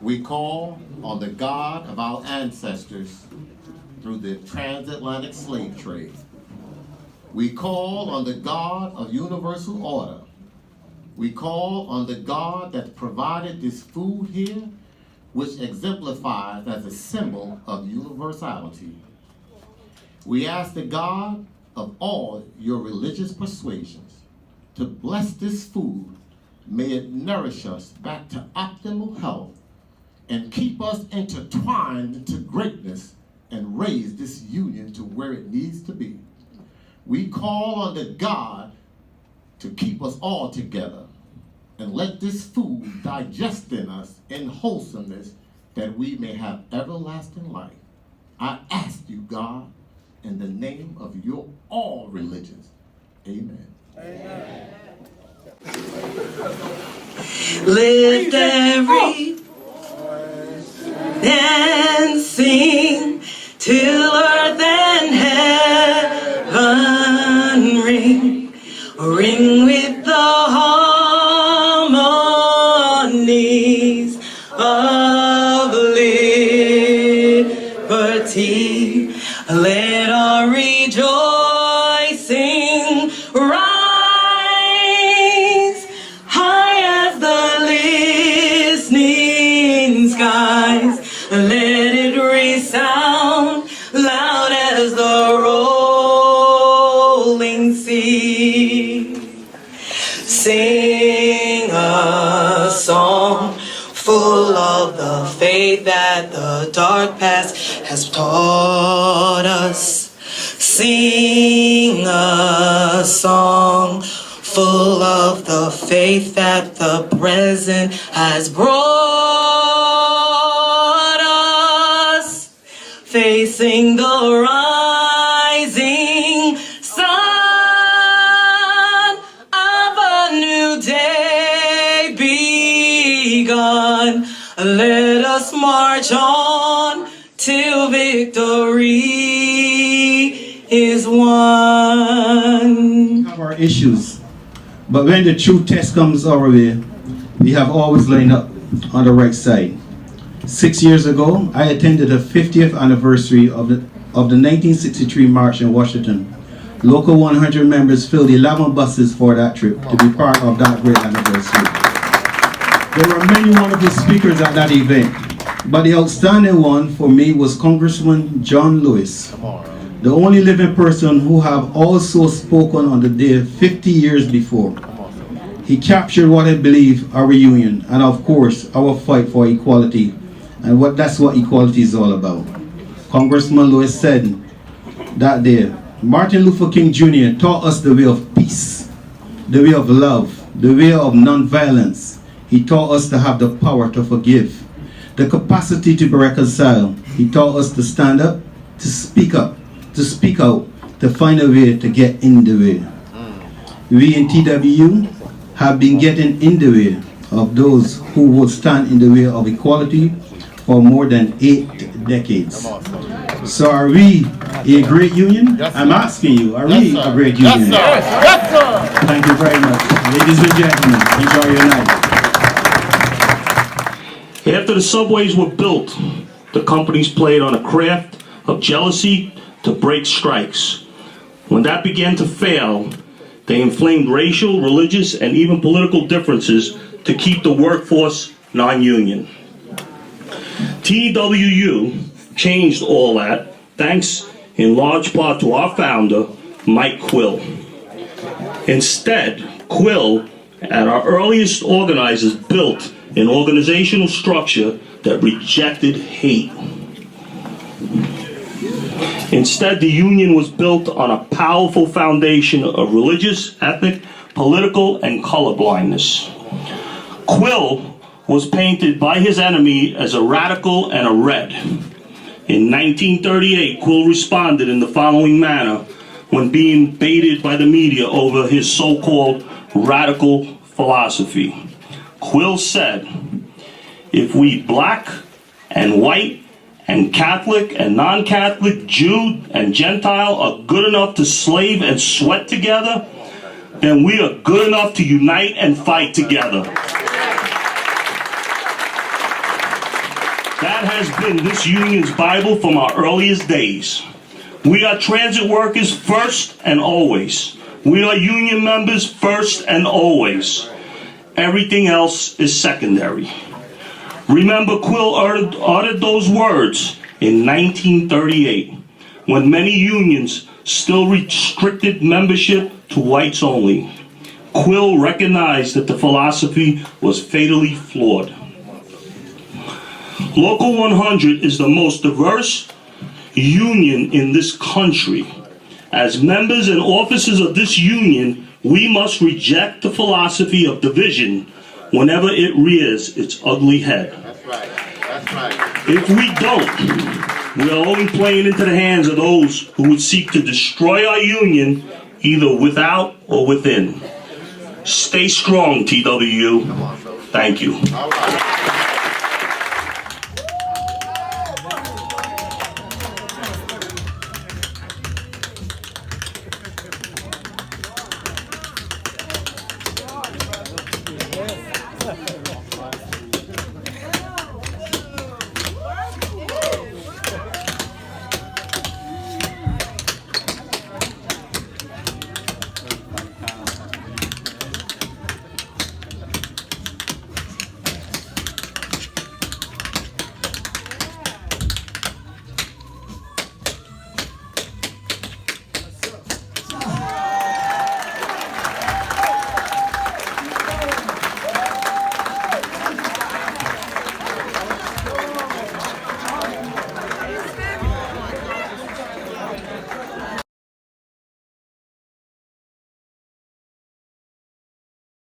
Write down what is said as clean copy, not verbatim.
We call on the God of our ancestors through the transatlantic slave trade. We call on the God of universal order. We call on the God that provided this food here, which exemplifies as a symbol of universality. We ask the God of all your religious persuasions to bless this food. May it nourish us back to optimal health and keep us intertwined into greatness and raise this union to where it needs to be. We call on the God to keep us all together and let this food digest in us in wholesomeness that we may have everlasting life. I ask you, God, in the name of your all religions. Amen. Amen. Lift every voice and sing till earth and heaven ring, ring with the harmonies of liberty. Let our rejoicing rise high as the listening skies. Let it resound loud as the rolling sea. Sing a song full of the faith that the dark past has taught us. Sing a song full of the faith that the present has brought us. Facing the rising sun of a new day begun. Let us march on till victory is won. We have our issues, but when the true test comes our way, we have always lined up on the right side. 6 years ago, I attended the 50th anniversary of the 1963 March in Washington. Local 100 members filled 11 buses for that trip to be part of that great anniversary. There were many wonderful speakers at that event, but the outstanding one for me was Congressman John Lewis, the only living person who have also spoken on the day 50 years before. He captured what I believe our union and of course our fight for equality, and that's what equality is all about. Congressman Lewis said that day, Martin Luther King Jr. taught us the way of peace, the way of love, the way of non-violence. He taught us to have the power to forgive, the capacity to be reconciled. He taught us to stand up, to speak out, to find a way to get in the way. We in TWU have been getting in the way of those who would stand in the way of equality for more than 8 decades. So are we a great union? Yes, I'm asking you, are we a great union? Yes, sir. Yes, sir. Thank you very much. Ladies and gentlemen, enjoy your night. After the subways were built, the companies played on a craft of jealousy to break strikes. When that began to fail, they inflamed racial, religious, and even political differences to keep the workforce non-union. TWU changed all that, thanks in large part to our founder, Mike Quill. Instead, Quill, at our earliest organizers, built an organizational structure that rejected hate. Instead, the union was built on a powerful foundation of religious, ethnic, political, and colorblindness. Quill was painted by his enemy as a radical and a red. In 1938, Quill responded in the following manner when being baited by the media over his so-called radical philosophy. Quill said, "If we black and white and Catholic and non-Catholic, Jew and Gentile are good enough to slave and sweat together, then we are good enough to unite and fight together." That has been this union's Bible from our earliest days. We are transit workers first and always. We are union members first and always. Everything else is secondary. Remember, Quill uttered those words in 1938, when many unions still restricted membership to whites only. Quill recognized that the philosophy was fatally flawed. Local 100 is the most diverse union in this country. As members and officers of this union, we must reject the philosophy of division whenever it rears its ugly head. That's right. That's right. If we don't, we are only playing into the hands of those who would seek to destroy our union, either without or within. Stay strong, TWU. Thank you. All right.